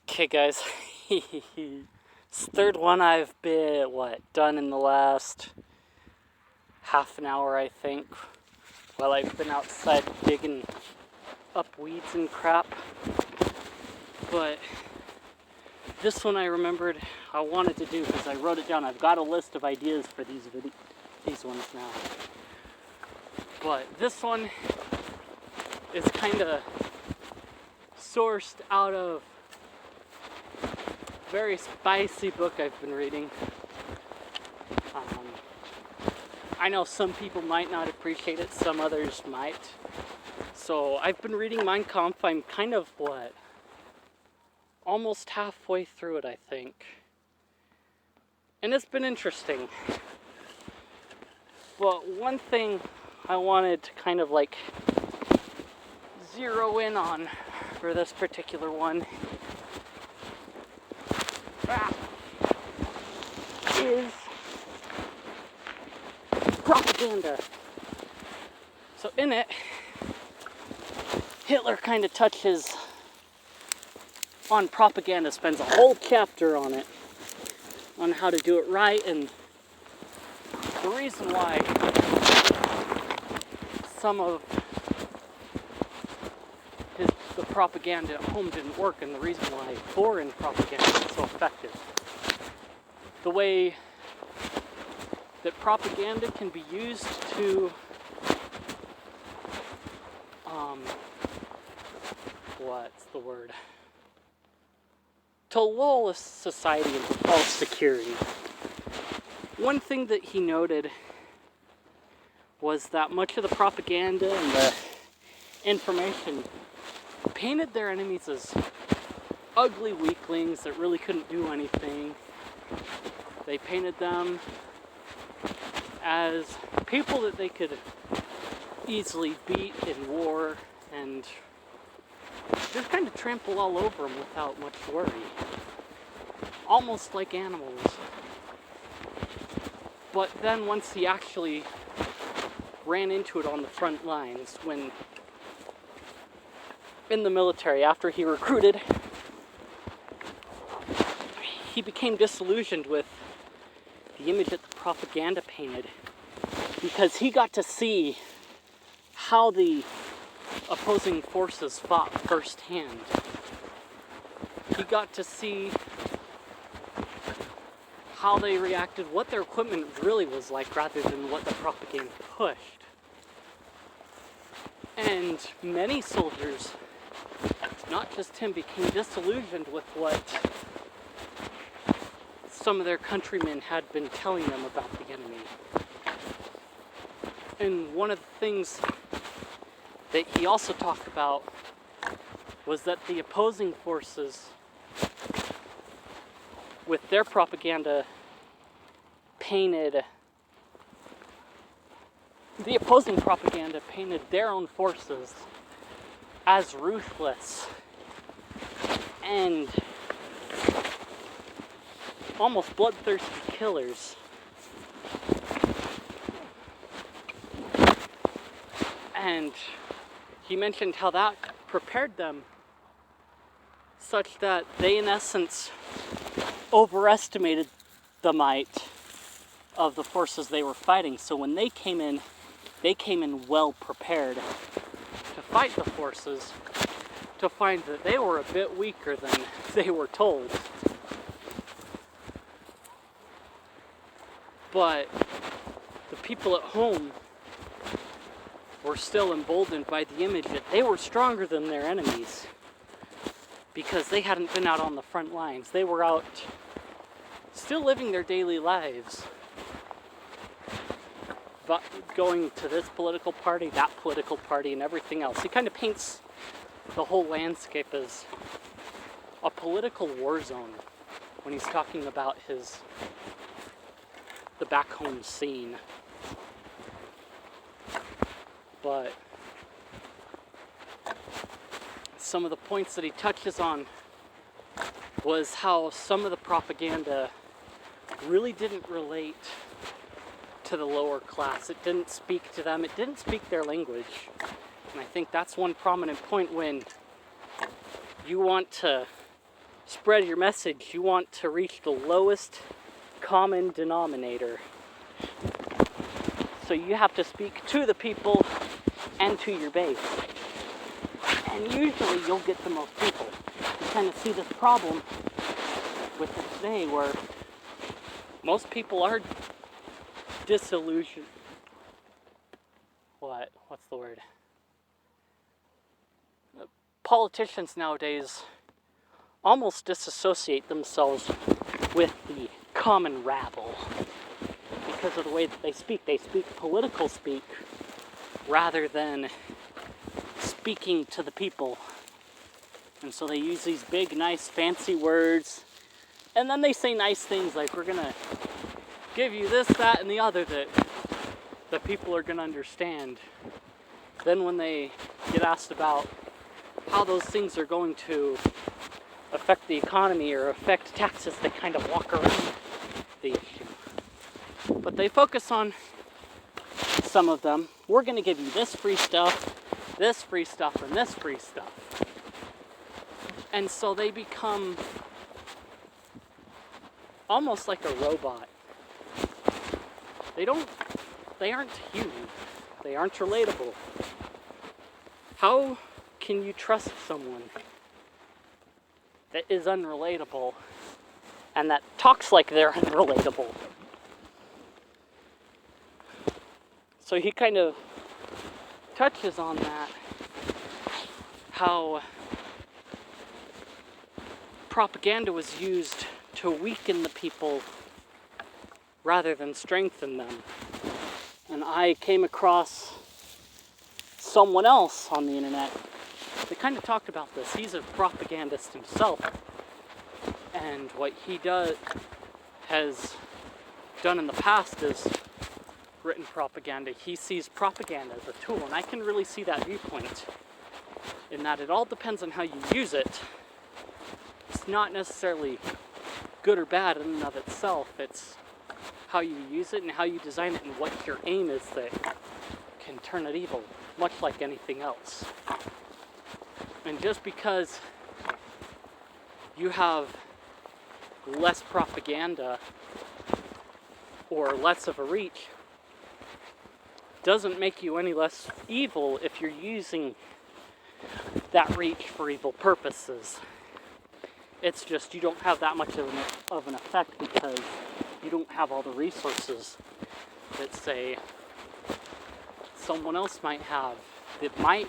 Okay, guys. This third one I've been, done in the last half an hour, I think, while I've been outside digging up weeds and crap. But this one I remembered I wanted to do because I wrote it down. I've got a list of ideas for these ones now. But this one is kind of sourced out of a very spicy book I've been reading. I know some people might not appreciate it, some others might. So I've been reading Mein Kampf. I'm kind of, almost halfway through it, I think. And it's been interesting. But one thing I wanted to kind of zero in on for this particular one is propaganda. So in it, Hitler kind of touches on propaganda, spends a whole chapter on it, on how to do it right, and the reason why some of the propaganda at home didn't work, and the reason why foreign propaganda is so effective. The way that propaganda can be used to to lull a society into false security. One thing that he noted was that much of the propaganda and the information painted their enemies as ugly weaklings that really couldn't do anything. They painted them as people that they could easily beat in war and just kind of trample all over them without much worry. Almost like animals. But then once he actually ran into it on the front lines, when in the military, after he recruited, he became disillusioned with the image that the propaganda painted, because he got to see how the opposing forces fought firsthand. He got to see how they reacted, what their equipment really was like, rather than what the propaganda pushed. And many soldiers, not just him, became disillusioned with what some of their countrymen had been telling them about the enemy. And one of the things that he also talked about was that the opposing forces, with their propaganda, painted their own forces as ruthless and almost bloodthirsty killers. And he mentioned how that prepared them such that they, in essence, overestimated the might of the forces they were fighting. So when they came in well prepared to fight the forces, to find that they were a bit weaker than they were told. But the people at home were still emboldened by the image that they were stronger than their enemies, because they hadn't been out on the front lines. They were out still living their daily lives, but going to this political party, that political party, and everything else. He kind of paints the whole landscape as a political war zone when he's talking about the back home scene. But some of the points that he touches on was how some of the propaganda really didn't relate to the lower class. It didn't speak to them. It didn't speak their language. And I think that's one prominent point when you want to spread your message, you want to reach the lowest common denominator. So you have to speak to the people and to your base. And usually you'll get the most people. You kind of see this problem with it today where most people are disillusioned. What's the word? Politicians nowadays almost disassociate themselves with the common rabble because of the way that they speak. They speak political speak rather than speaking to the people. And so they use these big, nice, fancy words, and then they say nice things like, we're gonna give you this, that, and the other that the people are gonna understand. Then when they get asked about how those things are going to affect the economy or affect taxes, they kind of walk around the issue. But they focus on some of them. We're going to give you this free stuff, and this free stuff. And so they become almost like a robot. They aren't human. They aren't relatable. How can you trust someone that is unrelatable and that talks like they're unrelatable? So he kind of touches on that, how propaganda was used to weaken the people rather than strengthen them. And I came across someone else on the internet that kind of talked about this. He's a propagandist himself, and what he has done in the past is written propaganda. He sees propaganda as a tool, and I can really see that viewpoint in that it all depends on how you use it. It's not necessarily good or bad in and of itself. It's how you use it and how you design it and what your aim is that can turn it evil, much like anything else. And just because you have less propaganda or less of a reach doesn't make you any less evil if you're using that reach for evil purposes. It's just you don't have that much of an effect because you don't have all the resources that, say, someone else might have that might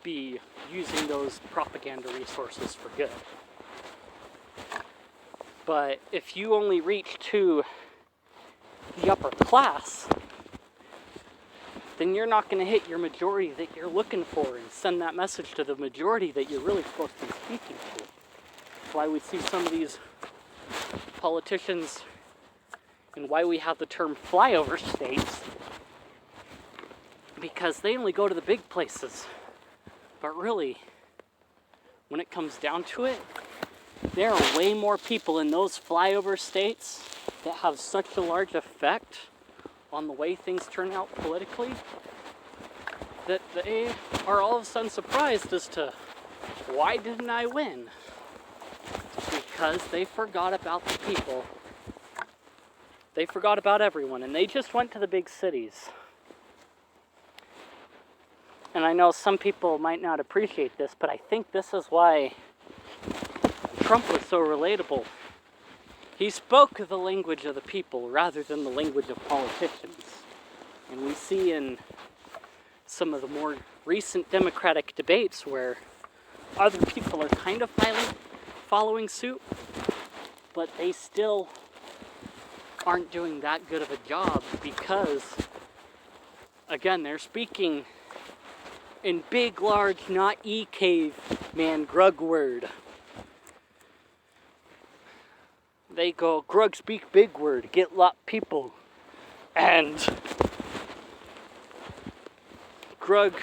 be using those propaganda resources for good. But if you only reach to the upper class, then you're not going to hit your majority that you're looking for and send that message to the majority that you're really supposed to be speaking to. That's why we see some of these politicians and why we have the term flyover states, because they only go to the big places. But really, when it comes down to it, there are way more people in those flyover states that have such a large effect on the way things turn out politically that they are all of a sudden surprised as to why didn't I win? Because they forgot about the people. They forgot about everyone, and they just went to the big cities. And I know some people might not appreciate this, but I think this is why Trump was so relatable. He spoke the language of the people rather than the language of politicians. And we see in some of the more recent Democratic debates where other people are kind of following suit, but they still aren't doing that good of a job because, again, they're speaking in big, large, not caveman grug word. They go, grug speak big word, get lot people, and grug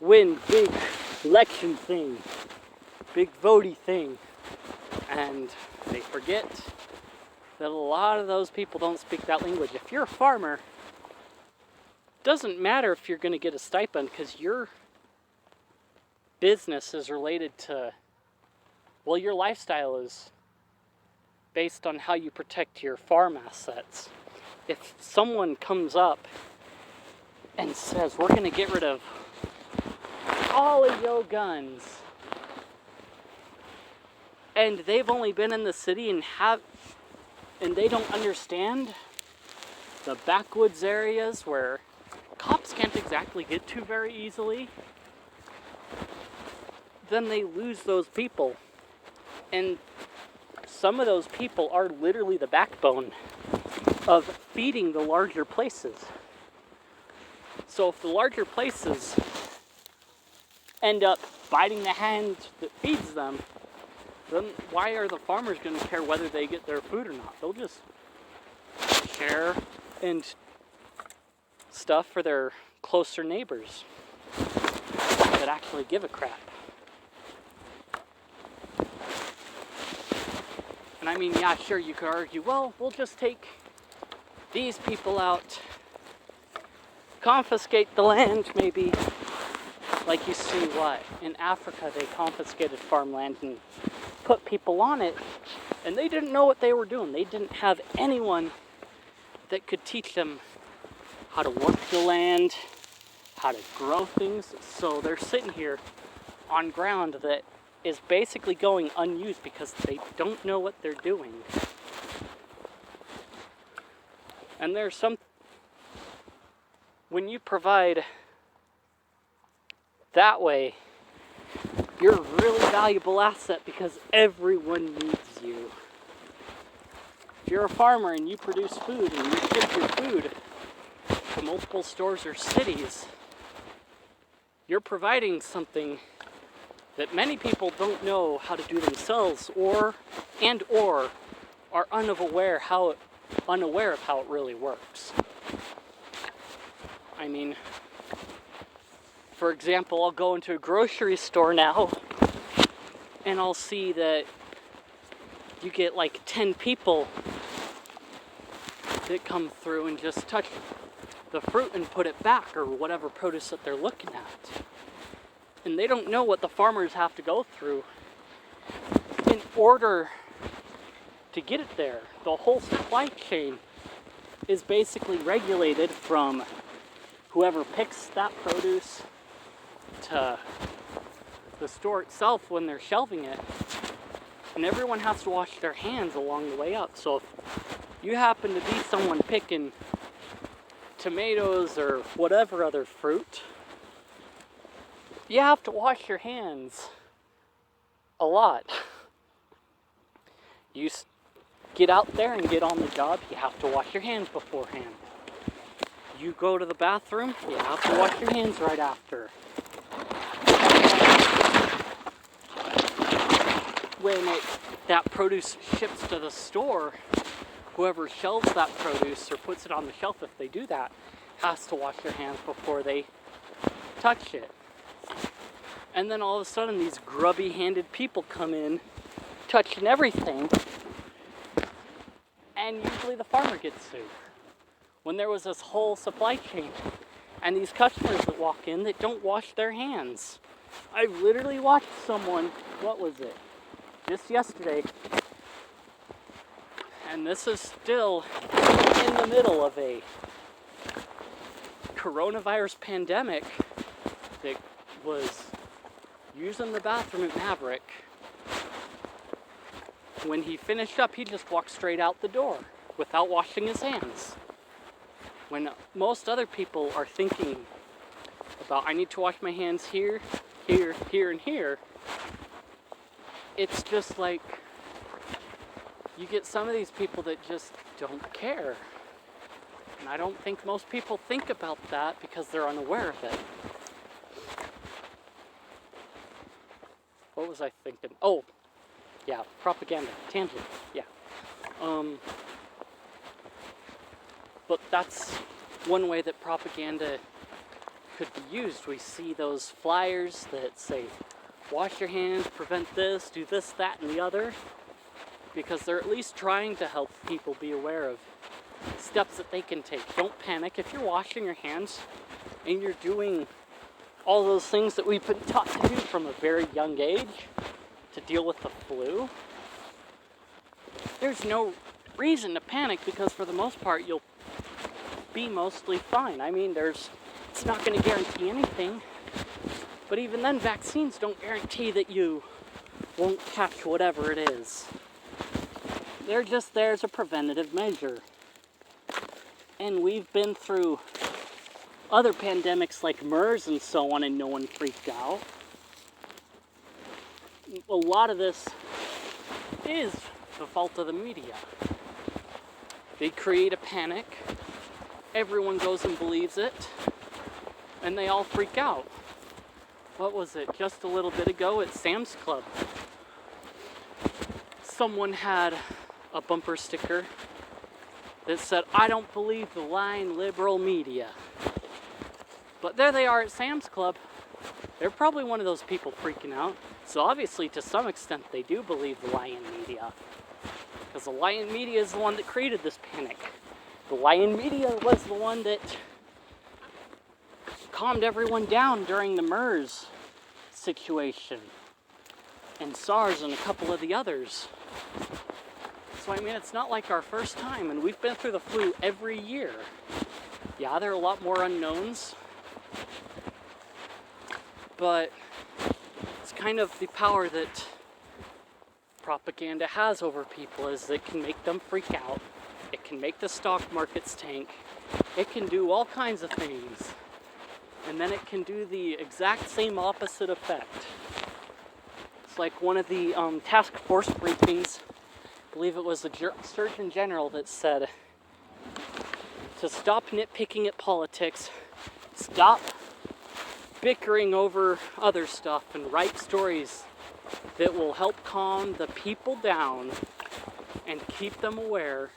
win big election thing, big votey thing, and they forget that a lot of those people don't speak that language. If you're a farmer, it doesn't matter if you're going to get a stipend because you're business is related to, well, your lifestyle is based on how you protect your farm assets. If someone comes up and says, we're going to get rid of all of your guns, and they've only been in the city and they don't understand the backwoods areas where cops can't exactly get to very easily, then they lose those people. And some of those people are literally the backbone of feeding the larger places. So if the larger places end up biting the hand that feeds them, then why are the farmers going to care whether they get their food or not? They'll just share and stuff for their closer neighbors that actually give a crap. And I mean, yeah, sure, you could argue, well, we'll just take these people out, confiscate the land, maybe. Like you see what? In Africa, they confiscated farmland and put people on it, and they didn't know what they were doing. They didn't have anyone that could teach them how to work the land, how to grow things. So they're sitting here on ground that is basically going unused because they don't know what they're doing. And there's when you provide that way, you're a really valuable asset because everyone needs you. If you're a farmer and you produce food and you ship your food to multiple stores or cities, you're providing something that many people don't know how to do themselves, or are unaware of how it really works. I mean, for example, I'll go into a grocery store now and I'll see that you get like 10 people that come through and just touch the fruit and put it back, or whatever produce that they're looking at. And they don't know what the farmers have to go through in order to get it there. The whole supply chain is basically regulated from whoever picks that produce to the store itself when they're shelving it. And everyone has to wash their hands along the way up. So if you happen to be someone picking tomatoes or whatever other fruit, you have to wash your hands a lot. You get out there and get on the job, you have to wash your hands beforehand. You go to the bathroom, you have to wash your hands right after. When that produce ships to the store, whoever shelves that produce or puts it on the shelf, if they do that, has to wash their hands before they touch it. And then all of a sudden these grubby-handed people come in, touching everything, and usually the farmer gets sued. When there was this whole supply chain, and these customers that walk in that don't wash their hands. I literally watched someone, what was it, just yesterday, and this is still in the middle of a coronavirus pandemic, that was using the bathroom at Maverick. When he finished up, he just walked straight out the door without washing his hands. When most other people are thinking about, I need to wash my hands here, here, here, and here, it's just like, you get some of these people that just don't care. And I don't think most people think about that because they're unaware of it. What was I thinking? Oh, yeah, propaganda, tangent, yeah. But that's one way that propaganda could be used. We see those flyers that say, wash your hands, prevent this, do this, that, and the other, because they're at least trying to help people be aware of steps that they can take. Don't panic. If you're washing your hands and you're doing all those things that we've been taught to do from a very young age to deal with the flu, there's no reason to panic, because for the most part you'll be mostly fine. I mean, it's not going to guarantee anything, but even then, vaccines don't guarantee that you won't catch whatever it is. They're just there as a preventative measure. And we've been through other pandemics like MERS and so on, and no one freaked out. A lot of this is the fault of the media. They create a panic, everyone goes and believes it, and they all freak out. What was it, just a little bit ago at Sam's Club? Someone had a bumper sticker that said, "I don't believe the lying liberal media." But there they are at Sam's Club. They're probably one of those people freaking out. So obviously, to some extent, they do believe the lying media. Because the lying media is the one that created this panic. The lying media was the one that calmed everyone down during the MERS situation. And SARS and a couple of the others. So I mean, it's not like our first time, and we've been through the flu every year. Yeah, there are a lot more unknowns, but it's kind of the power that propaganda has over people, is it can make them freak out, it can make the stock markets tank, it can do all kinds of things, and then it can do the exact same opposite effect. It's like one of the task force briefings, I believe it was the Surgeon General that said to stop nitpicking at politics, stop bickering over other stuff, and write stories that will help calm the people down and keep them aware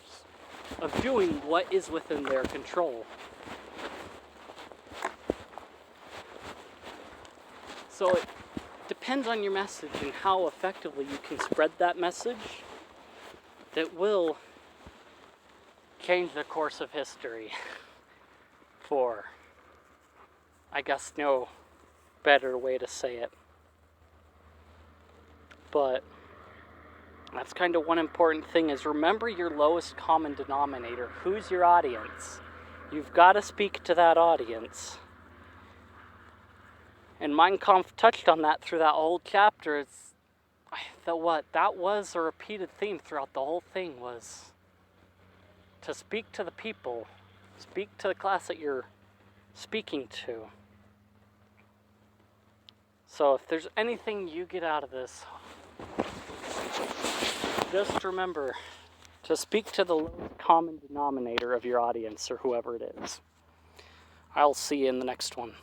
of doing what is within their control. So it depends on your message and how effectively you can spread that message that will change the course of history for, I guess, no better way to say it. But that's kind of one important thing, is remember your lowest common denominator. Who's your audience? You've got to speak to that audience. And Mein Kampf touched on that through that whole chapter. That was a repeated theme throughout the whole thing, was to speak to the people. Speak to the class that you're speaking to. So if there's anything you get out of this, just remember to speak to the lowest common denominator of your audience, or whoever it is. I'll see you in the next one.